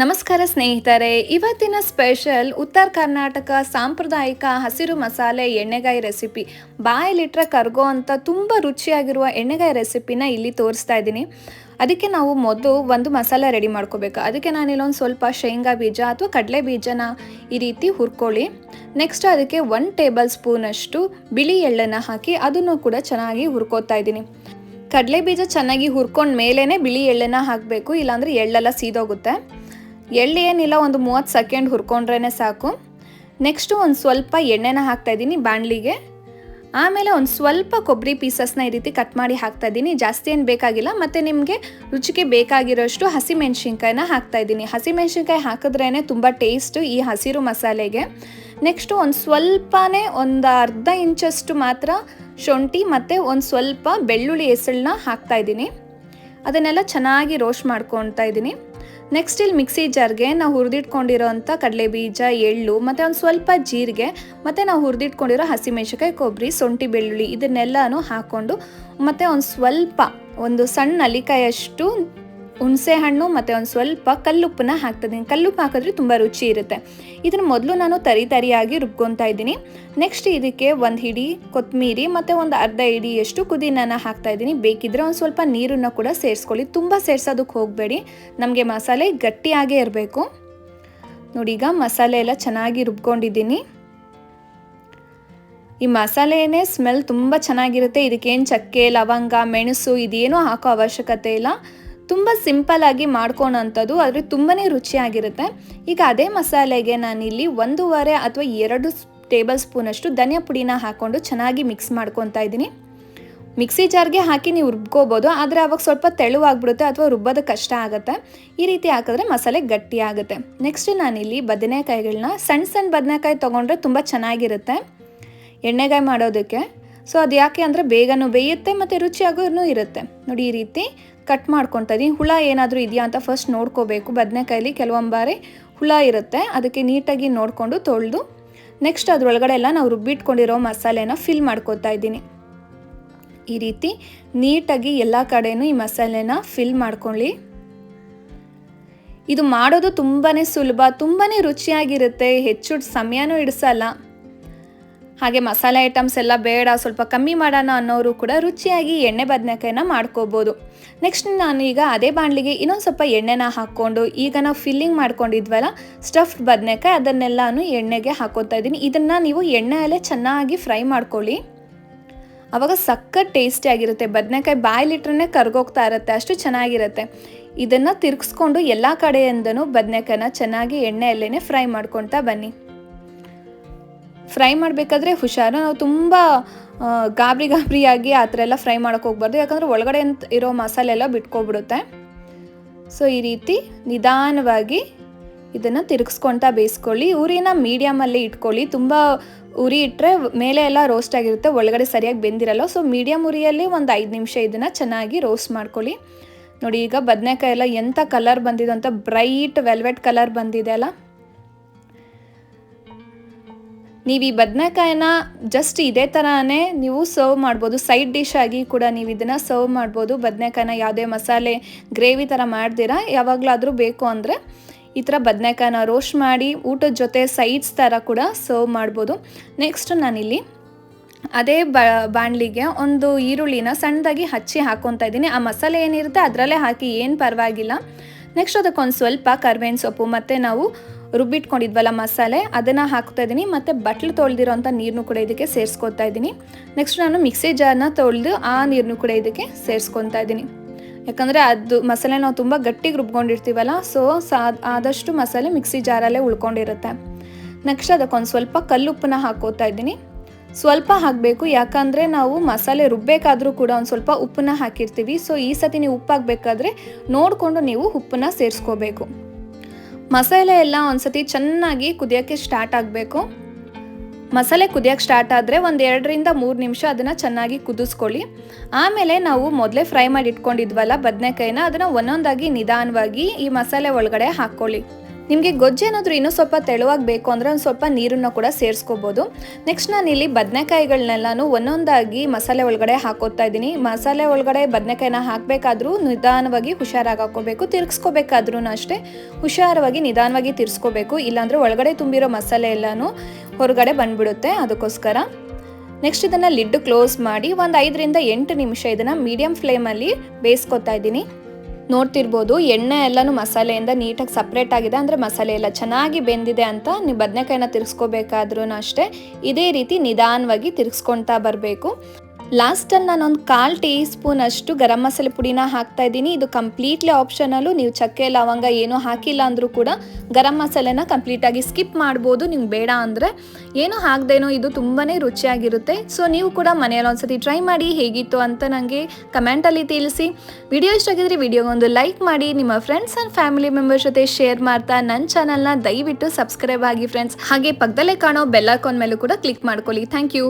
ನಮಸ್ಕಾರ ಸ್ನೇಹಿತರೆ, ಇವತ್ತಿನ ಸ್ಪೆಷಲ್ ಉತ್ತರ ಕರ್ನಾಟಕ ಸಾಂಪ್ರದಾಯಿಕ ಹಸಿರು ಮಸಾಲೆ ಎಣ್ಣೆಗಾಯಿ ರೆಸಿಪಿ. ಬಾಯಲ್ಲಿಟ್ಟರೆ ಕರಗೋ ಅಂತ ತುಂಬ ರುಚಿಯಾಗಿರುವ ಎಣ್ಣೆಗಾಯಿ ರೆಸಿಪಿನ ಇಲ್ಲಿ ತೋರಿಸ್ತಾ ಇದ್ದೀನಿ. ಅದಕ್ಕೆ ನಾವು ಮೊದಲು ಒಂದು ಮಸಾಲೆ ರೆಡಿ ಮಾಡ್ಕೋಬೇಕು. ಅದಕ್ಕೆ ನಾನಿಲ್ಲೊಂದು ಸ್ವಲ್ಪ ಶೇಂಗಾ ಬೀಜ ಅಥವಾ ಕಡಲೆ ಬೀಜನ ಈ ರೀತಿ ಹುರ್ಕೊಳ್ಳಿ. ನೆಕ್ಸ್ಟ್ ಅದಕ್ಕೆ 1 ಟೇಬಲ್ ಸ್ಪೂನಷ್ಟು ಬಿಳಿ ಎಳ್ಳನ್ನು ಹಾಕಿ ಅದನ್ನು ಕೂಡ ಚೆನ್ನಾಗಿ ಹುರ್ಕೋತಾ ಇದ್ದೀನಿ. ಕಡಲೆ ಬೀಜ ಚೆನ್ನಾಗಿ ಹುರ್ಕೊಂಡ ಮೇಲೇ ಬಿಳಿ ಎಳ್ಳನ್ನು ಹಾಕಬೇಕು, ಇಲ್ಲಾಂದರೆ ಎಳ್ಳೆಲ್ಲ ಸೀದೋಗುತ್ತೆ. ಎಳ್ಳು ಏನಿಲ್ಲ, ಒಂದು 30 ಸೆಕೆಂಡ್ ಹುರ್ಕೊಂಡ್ರೇ ಸಾಕು. ನೆಕ್ಸ್ಟು ಒಂದು ಸ್ವಲ್ಪ ಎಣ್ಣೆನ ಹಾಕ್ತಾಯಿದ್ದೀನಿ ಬಾಣಲಿಗೆ. ಆಮೇಲೆ ಒಂದು ಸ್ವಲ್ಪ ಕೊಬ್ಬರಿ ಪೀಸಸ್ನ ಈ ರೀತಿ ಕಟ್ ಮಾಡಿ ಹಾಕ್ತಾಯಿದ್ದೀನಿ. ಜಾಸ್ತಿ ಏನು ಬೇಕಾಗಿಲ್ಲ. ಮತ್ತು ನಿಮಗೆ ರುಚಿಗೆ ಬೇಕಾಗಿರೋಷ್ಟು ಹಸಿಮೆಣ್ಸಿನ್ಕಾಯಿನ ಹಾಕ್ತಾಯಿದ್ದೀನಿ. ಹಸಿಮೆಣ್ಸಿನ್ಕಾಯಿ ಹಾಕಿದ್ರೇ ತುಂಬ ಟೇಸ್ಟು ಈ ಹಸಿರು ಮಸಾಲೆಗೆ. ನೆಕ್ಸ್ಟು ಒಂದು ಸ್ವಲ್ಪನೇ ಒಂದು ಅರ್ಧ ಇಂಚಷ್ಟು ಮಾತ್ರ ಶುಂಠಿ ಮತ್ತು ಒಂದು ಸ್ವಲ್ಪ ಬೆಳ್ಳುಳ್ಳಿ ಹೆಸಳನ್ನ ಹಾಕ್ತಾಯಿದ್ದೀನಿ. ಅದನ್ನೆಲ್ಲ ಚೆನ್ನಾಗಿ ರೋಸ್ಟ್ ಮಾಡ್ಕೊತಾ ಇದ್ದೀನಿ. ನೆಕ್ಸ್ಟ್ ಇಲ್ಲಿ ಮಿಕ್ಸಿ ಜಾರ್ಗೆ ನಾವು ಹುರಿದಿಟ್ಕೊಂಡಿರೋ ಅಂಥ ಕಡಲೆ ಬೀಜ, ಎಳ್ಳು ಮತ್ತು ಒಂದು ಸ್ವಲ್ಪ ಜೀರಿಗೆ ಮತ್ತು ನಾವು ಹುರಿದಿಟ್ಕೊಂಡಿರೋ ಹಸಿಮೆಣ್ಸಿನ್ಕಾಯಿ, ಕೊಬ್ಬರಿ, ಶುಂಠಿ, ಬೆಳ್ಳುಳ್ಳಿ ಇದನ್ನೆಲ್ಲನೂ ಹಾಕ್ಕೊಂಡು ಮತ್ತು ಒಂದು ಸಣ್ಣ ನಲಿಕಾಯಷ್ಟು ಹುಣಸೆ ಹಣ್ಣು ಮತ್ತು ಒಂದು ಸ್ವಲ್ಪ ಕಲ್ಲುಪ್ಪನ್ನ ಹಾಕ್ತಿದ್ದೀನಿ. ಕಲ್ಲುಪ್ಪು ಹಾಕಿದ್ರೆ ತುಂಬ ರುಚಿ ಇರುತ್ತೆ. ಇದನ್ನು ಮೊದಲು ನಾನು ತರಿಯಾಗಿ ರುಬ್ಕೊತಾ ಇದ್ದೀನಿ. ನೆಕ್ಸ್ಟ್ ಇದಕ್ಕೆ ಒಂದು ಹಿಡಿ ಕೊತ್ತಂಬರಿ ಮತ್ತು ಒಂದು ಅರ್ಧ ಹಿಡಿಯಷ್ಟು ಪುದೀನನ ಹಾಕ್ತಾಯಿದ್ದೀನಿ. ಬೇಕಿದ್ದರೆ ಒಂದು ಸ್ವಲ್ಪ ನೀರನ್ನು ಕೂಡ ಸೇರಿಸ್ಕೊಳ್ಳಿ. ತುಂಬ ಸೇರ್ಸೋದಕ್ಕೆ ಹೋಗಬೇಡಿ, ನಮಗೆ ಮಸಾಲೆ ಗಟ್ಟಿಯಾಗೇ ಇರಬೇಕು. ನೋಡಿ, ಈಗ ಮಸಾಲೆ ಎಲ್ಲ ಚೆನ್ನಾಗಿ ರುಬ್ಕೊಂಡಿದ್ದೀನಿ. ಈ ಮಸಾಲೆನೇ ಸ್ಮೆಲ್ ತುಂಬ ಚೆನ್ನಾಗಿರುತ್ತೆ. ಇದಕ್ಕೇನು ಚಕ್ಕೆ, ಲವಂಗ, ಮೆಣಸು ಇದೇನೂ ಹಾಕೋ ಅವಶ್ಯಕತೆ ಇಲ್ಲ. ತುಂಬ ಸಿಂಪಲ್ಲಾಗಿ ಮಾಡ್ಕೊಳೋಂಥದ್ದು, ಆದರೆ ತುಂಬಾ ರುಚಿಯಾಗಿರುತ್ತೆ. ಈಗ ಅದೇ ಮಸಾಲೆಗೆ ನಾನಿಲ್ಲಿ 1.5 ಅಥವಾ 2 ಟೇಬಲ್ ಸ್ಪೂನಷ್ಟು ಧನಿಯಾ ಪುಡಿನ ಹಾಕ್ಕೊಂಡು ಚೆನ್ನಾಗಿ ಮಿಕ್ಸ್ ಮಾಡ್ಕೊತಾ ಇದ್ದೀನಿ. ಮಿಕ್ಸಿ ಜಾರ್ಗೆ ಹಾಕಿ ನೀವು ರುಬ್ಕೋಬೋದು, ಆದರೆ ಅವಾಗ ಸ್ವಲ್ಪ ತೆಳುವಾಗ್ಬಿಡುತ್ತೆ ಅಥವಾ ರುಬ್ಬೋದಕ್ಕೆ ಕಷ್ಟ ಆಗುತ್ತೆ. ಈ ರೀತಿ ಹಾಕಿದ್ರೆ ಮಸಾಲೆ ಗಟ್ಟಿ ಆಗುತ್ತೆ. ನೆಕ್ಸ್ಟ್ ನಾನಿಲ್ಲಿ ಬದನೆಕಾಯಿಗಳನ್ನ ಸಣ್ಣ ಬದನೆಕಾಯಿ ತೊಗೊಂಡ್ರೆ ತುಂಬ ಚೆನ್ನಾಗಿರುತ್ತೆ ಎಣ್ಣೆಗಾಯಿ ಮಾಡೋದಕ್ಕೆ. ಸೊ ಅದು ಯಾಕೆ ಅಂದರೆ ಬೇಗನೂ ಬೇಯುತ್ತೆ ಮತ್ತು ರುಚಿಯಾಗೂ ಇರುತ್ತೆ. ನೋಡಿ, ಈ ರೀತಿ ಕಟ್ ಮಾಡ್ಕೊತಾ ಇದ್ದೀನಿ. ಹುಳ ಏನಾದರೂ ಇದೆಯಾ ಅಂತ ಫಸ್ಟ್ ನೋಡ್ಕೋಬೇಕು. ಬದನೆಕಾಯಲ್ಲಿ ಕೆಲವೊಂದು ಬಾರಿ ಹುಳ ಇರುತ್ತೆ, ಅದಕ್ಕೆ ನೀಟಾಗಿ ನೋಡಿಕೊಂಡು ತೊಳೆದು ನೆಕ್ಸ್ಟ್ ಅದರೊಳಗಡೆ ಎಲ್ಲ ನಾವು ರುಬ್ಬಿಟ್ಕೊಂಡಿರೋ ಮಸಾಲೆನ ಫಿಲ್ ಮಾಡ್ಕೋತಾ ಇದ್ದೀನಿ. ಈ ರೀತಿ ನೀಟಾಗಿ ಎಲ್ಲ ಕಡೆನೂ ಈ ಮಸಾಲೆನ ಫಿಲ್ ಮಾಡ್ಕೊಳ್ಳಿ. ಇದು ಮಾಡೋದು ತುಂಬಾ ಸುಲಭ, ತುಂಬಾ ರುಚಿಯಾಗಿರುತ್ತೆ. ಹೆಚ್ಚು ಸಮಯನೂ ಹಿಡಿಸಲ್ಲ. ಹಾಗೆ ಮಸಾಲೆ ಐಟಮ್ಸ್ ಎಲ್ಲ ಬೇಡ, ಸ್ವಲ್ಪ ಕಮ್ಮಿ ಮಾಡೋಣ ಅನ್ನೋರು ಕೂಡ ರುಚಿಯಾಗಿ ಎಣ್ಣೆ ಬದನೆಕಾಯಿನ ಮಾಡ್ಕೋಬೋದು. ನೆಕ್ಸ್ಟ್ ನಾನು ಈಗ ಅದೇ ಬಾಣಲಿಗೆ ಇನ್ನೊಂದು ಸ್ವಲ್ಪ ಎಣ್ಣೆನ ಹಾಕ್ಕೊಂಡು ಈಗ ನಾವು ಫಿಲ್ಲಿಂಗ್ ಮಾಡ್ಕೊಂಡಿದ್ವಲ್ಲ ಸ್ಟಫ್ಡ್ ಬದನೆಕಾಯಿ, ಅದನ್ನೆಲ್ಲನೂ ಎಣ್ಣೆಗೆ ಹಾಕೋತಾ ಇದ್ದೀನಿ. ಇದನ್ನು ನೀವು ಎಣ್ಣೆಯಲ್ಲೇ ಚೆನ್ನಾಗಿ ಫ್ರೈ ಮಾಡ್ಕೊಳ್ಳಿ, ಆವಾಗ ಸಖತ್ ಟೇಸ್ಟಿಯಾಗಿರುತ್ತೆ. ಬದನೆಕಾಯಿ ಬಾಯಲ್ಲಿಟ್ರೇ ಕರ್ಗೋಗ್ತಾ ಇರುತ್ತೆ, ಅಷ್ಟು ಚೆನ್ನಾಗಿರುತ್ತೆ. ಇದನ್ನು ತಿರುಗಿಸ್ಕೊಂಡು ಎಲ್ಲ ಕಡೆಯಿಂದನೂ ಬದನೆಕಾಯಿನ ಚೆನ್ನಾಗಿ ಎಣ್ಣೆಯಲ್ಲೇ ಫ್ರೈ ಮಾಡ್ಕೊತಾ ಬನ್ನಿ. ಫ್ರೈ ಮಾಡಬೇಕಾದ್ರೆ ಹುಷಾರು, ನಾವು ತುಂಬ ಗಾಬರಿಯಾಗಿ ಆ ಥರ ಎಲ್ಲ ಫ್ರೈ ಮಾಡೋಕ್ಕೆ ಹೋಗ್ಬಾರ್ದು, ಯಾಕಂದರೆ ಒಳಗಡೆ ಇರೋ ಮಸಾಲೆ ಎಲ್ಲ ಬಿಟ್ಕೊಬಿಡುತ್ತೆ. ಸೊ ಈ ರೀತಿ ನಿಧಾನವಾಗಿ ಇದನ್ನು ತಿರುಗಿಸ್ಕೊಳ್ತಾ ಬೇಯಿಸ್ಕೊಳ್ಳಿ. ಉರಿನ ಮೀಡಿಯಮಲ್ಲಿ ಇಟ್ಕೊಳ್ಳಿ. ತುಂಬ ಉರಿ ಇಟ್ಟರೆ ಮೇಲೆ ಎಲ್ಲ ರೋಸ್ಟ್ ಆಗಿರುತ್ತೆ, ಒಳಗಡೆ ಸರಿಯಾಗಿ ಬೆಂದಿರಲ್ಲ. ಸೊ ಮೀಡಿಯಮ್ ಉರಿಯಲ್ಲಿ ಒಂದು 5 ನಿಮಿಷ ಇದನ್ನು ಚೆನ್ನಾಗಿ ರೋಸ್ಟ್ ಮಾಡ್ಕೊಳ್ಳಿ. ನೋಡಿ, ಈಗ ಬದನೆಕಾಯಿ ಎಲ್ಲ ಎಂಥ ಕಲರ್ ಬಂದಿದೆ ಅಂತ, ಬ್ರೈಟ್ ವೆಲ್ವೆಟ್ ಕಲರ್ ಬಂದಿದೆ ಅಲ್ಲ. ನೀವು ಈ ಬದನೆಕಾಯಿನ ಜಸ್ಟ್ ಇದೇ ಥರನೇ ನೀವು ಸರ್ವ್ ಮಾಡ್ಬೋದು. ಸೈಡ್ ಡಿಶ್ ಆಗಿ ಕೂಡ ನೀವು ಇದನ್ನು ಸರ್ವ್ ಮಾಡ್ಬೋದು. ಬದನೆಕಾಯಿನ ಯಾವುದೇ ಮಸಾಲೆ ಗ್ರೇವಿ ಥರ ಮಾಡ್ದಿರಾ ಯಾವಾಗಲಾದರೂ ಬೇಕು ಅಂದರೆ ಈ ಥರ ಬದನೆಕಾಯಿನ ರೋಸ್ಟ್ ಮಾಡಿ ಊಟದ ಜೊತೆ ಸೈಡ್ಸ್ ಥರ ಕೂಡ ಸರ್ವ್ ಮಾಡ್ಬೋದು. ನೆಕ್ಸ್ಟ್ ನಾನಿಲ್ಲಿ ಅದೇ ಬಾಣಲಿಗೆ ಒಂದು ಈರುಳ್ಳಿನ ಸಣ್ಣದಾಗಿ ಹಚ್ಚಿ ಹಾಕ್ಕೊತಾ ಇದ್ದೀನಿ. ಆ ಮಸಾಲೆ ಏನಿರುತ್ತೆ ಅದರಲ್ಲೇ ಹಾಕಿ ಏನು ಪರವಾಗಿಲ್ಲ. ನೆಕ್ಸ್ಟ್ ಅದಕ್ಕೊಂದು ಸ್ವಲ್ಪ ಕರಿಬೇವಿನ ಸೊಪ್ಪು ಮತ್ತು ನಾವು ರುಬ್ಬಿಟ್ಕೊಂಡಿದ್ವಲ್ಲ ಮಸಾಲೆ, ಅದನ್ನು ಹಾಕ್ತಾ ಇದ್ದೀನಿ. ಮತ್ತು ಬಟ್ಲು ತೊಳೆದಿರೋ ಅಂಥ ನೀರನ್ನು ಕೂಡ ಇದಕ್ಕೆ ಸೇರಿಸ್ಕೊತಾ ಇದ್ದೀನಿ. ನೆಕ್ಸ್ಟ್ ನಾನು ಮಿಕ್ಸಿ ಜಾರ್ನ ತೊಳೆದು ಆ ನೀರನ್ನು ಕೂಡ ಇದಕ್ಕೆ ಸೇರಿಸ್ಕೊತಾ ಇದ್ದೀನಿ. ಯಾಕಂದರೆ ಅದು ಮಸಾಲೆ ನಾವು ತುಂಬ ಗಟ್ಟಿಗೆ ರುಬ್ಕೊಂಡಿರ್ತೀವಲ್ಲ, ಸೊ ಆದಷ್ಟು ಮಸಾಲೆ ಮಿಕ್ಸಿ ಜಾರಲ್ಲೇ ಉಳ್ಕೊಂಡಿರುತ್ತೆ. ನೆಕ್ಸ್ಟ್ ಅದಕ್ಕೊಂದು ಸ್ವಲ್ಪ ಕಲ್ಲುಪ್ಪನ್ನ ಹಾಕ್ಕೋತಾ ಇದ್ದೀನಿ. ಸ್ವಲ್ಪ ಹಾಕಬೇಕು, ಯಾಕಂದರೆ ನಾವು ಮಸಾಲೆ ರುಬ್ಬೇಕಾದ್ರೂ ಕೂಡ ಒಂದು ಸ್ವಲ್ಪ ಉಪ್ಪನ್ನ ಹಾಕಿರ್ತೀವಿ. ಸೊ ಈ ಸತಿ ನೀವು ಉಪ್ಪು ಹಾಕಬೇಕಾದ್ರೆ ನೋಡಿಕೊಂಡು ನೀವು ಉಪ್ಪನ್ನ ಸೇರಿಸ್ಕೋಬೇಕು. ಮಸಾಲೆ ಎಲ್ಲ ಒಂದು ಸತಿ ಚೆನ್ನಾಗಿ ಕುದಿಯೋಕ್ಕೆ ಸ್ಟಾರ್ಟ್ ಆಗಬೇಕು. ಮಸಾಲೆ ಕುದಿಯೋಕ್ಕೆ ಸ್ಟಾರ್ಟ್ ಆದರೆ ಒಂದು 2ರಿಂದ 3 ನಿಮಿಷ ಅದನ್ನು ಚೆನ್ನಾಗಿ ಕುದಿಸ್ಕೊಳ್ಳಿ. ಆಮೇಲೆ ನಾವು ಮೊದಲೇ ಫ್ರೈ ಮಾಡಿ ಇಟ್ಕೊಂಡಿದ್ವಲ್ಲ ಬದನೆಕಾಯಿನ, ಅದನ್ನು ಒಂದೊಂದಾಗಿ ನಿಧಾನವಾಗಿ ಈ ಮಸಾಲೆ ಒಳಗಡೆ ಹಾಕ್ಕೊಳ್ಳಿ. ನಿಮಗೆ ಗೊಜ್ಜು ಏನಾದರೂ ಇನ್ನೂ ಸ್ವಲ್ಪ ತೆಳುವಾಗಿ ಬೇಕು ಅಂದರೆ ಒಂದು ಸ್ವಲ್ಪ ನೀರನ್ನು ಕೂಡ ಸೇರಿಸ್ಕೋಬೋದು. ನೆಕ್ಸ್ಟ್ ನಾನಿಲ್ಲಿ ಬದನೆಕಾಯಿಗಳನ್ನೆಲ್ಲನೂ ಒಂದೊಂದಾಗಿ ಮಸಾಲೆ ಒಳಗಡೆ ಹಾಕೋತಾ ಇದ್ದೀನಿ. ಮಸಾಲೆ ಒಳಗಡೆ ಬದನೆಕಾಯಿನ ಹಾಕಬೇಕಾದ್ರೂ ನಿಧಾನವಾಗಿ ಹುಷಾರಾಗಿ ಹಾಕೋಬೇಕು, ತಿರ್ಗಿಸ್ಕೋಬೇಕಾದ್ರೂ ಅಷ್ಟೇ ಹುಷಾರವಾಗಿ ನಿಧಾನವಾಗಿ ತಿರ್ಸ್ಕೋಬೇಕು, ಇಲ್ಲಾಂದರೆ ಒಳಗಡೆ ತುಂಬಿರೋ ಮಸಾಲೆ ಎಲ್ಲನೂ ಹೊರಗಡೆ ಬಂದ್ಬಿಡುತ್ತೆ. ಅದಕ್ಕೋಸ್ಕರ ನೆಕ್ಸ್ಟ್ ಇದನ್ನು ಲಿಡ್ ಕ್ಲೋಸ್ ಮಾಡಿ ಒಂದು 5ರಿಂದ 8 ನಿಮಿಷ ಇದನ್ನು ಮೀಡಿಯಮ್ ಫ್ಲೇಮಲ್ಲಿ ಬೇಯಿಸ್ಕೊತಾ ಇದ್ದೀನಿ. ನೋಡ್ತಿರ್ಬೋದು ಎಣ್ಣೆ ಎಲ್ಲನೂ ಮಸಾಲೆಯಿಂದ ನೀಟಾಗಿ ಸಪ್ರೇಟ್ ಆಗಿದೆ, ಅಂದರೆ ಮಸಾಲೆ ಎಲ್ಲ ಚೆನ್ನಾಗಿ ಬೆಂದಿದೆ ಅಂತ. ನೀವು ಬದನೆಕಾಯಿನ ತಿರ್ಗಿಸ್ಕೋಬೇಕಾದ್ರೂ ಅಷ್ಟೇ ಇದೇ ರೀತಿ ನಿಧಾನವಾಗಿ ತಿರ್ಗಿಸ್ಕೊಳ್ತಾ ಬರಬೇಕು. ಲಾಸ್ಟಲ್ಲಿ ನಾನೊಂದು 1/4 ಟೀ ಸ್ಪೂನ್ ಅಷ್ಟು ಗರಂ ಮಸಾಲೆ ಪುಡಿನ ಹಾಕ್ತಾ ಇದ್ದೀನಿ. ಇದು ಕಂಪ್ಲೀಟ್ಲಿ ಆಪ್ಷನಲ್ಲು, ನೀವು ಚಕ್ಕೆ ಲವಂಗ ಏನೂ ಹಾಕಿಲ್ಲ ಅಂದರೂ ಕೂಡ ಗರಂ ಮಸಾಲೆನ ಕಂಪ್ಲೀಟಾಗಿ ಸ್ಕಿಪ್ ಮಾಡ್ಬೋದು. ನಿಮ್ಗೆ ಬೇಡ ಅಂದರೆ ಏನೂ ಹಾಕ್ದೇನೋ ಇದು ತುಂಬಾ ರುಚಿಯಾಗಿರುತ್ತೆ. ಸೊ ನೀವು ಕೂಡ ಮನೆಯಲ್ಲಿ ಒಂದ್ಸತಿ ಟ್ರೈ ಮಾಡಿ ಹೇಗಿತ್ತು ಅಂತ ನನಗೆ ಕಮೆಂಟಲ್ಲಿ ತಿಳಿಸಿ. ವಿಡಿಯೋ ಇಷ್ಟ ಆಗಿದ್ರೆ ವಿಡಿಯೋಗೊಂದು ಲೈಕ್ ಮಾಡಿ, ನಿಮ್ಮ ಫ್ರೆಂಡ್ಸ್ ಆ್ಯಂಡ್ ಫ್ಯಾಮಿಲಿ ಮೆಂಬರ್ಸ್ ಜೊತೆ ಶೇರ್ ಮಾಡ್ತಾ ನನ್ನ ಚಾನಲ್ನ ದಯವಿಟ್ಟು ಸಬ್ಸ್ಕ್ರೈಬ್ ಆಗಿ ಫ್ರೆಂಡ್ಸ್. ಹಾಗೆ ಪಕ್ಕದಲ್ಲೇ ಕಾಣೋ ಬೆಲ್ ಐಕಾನ್ ಮೇಲೂ ಕೂಡ ಕ್ಲಿಕ್ ಮಾಡ್ಕೊಳ್ಳಿ. Thank you.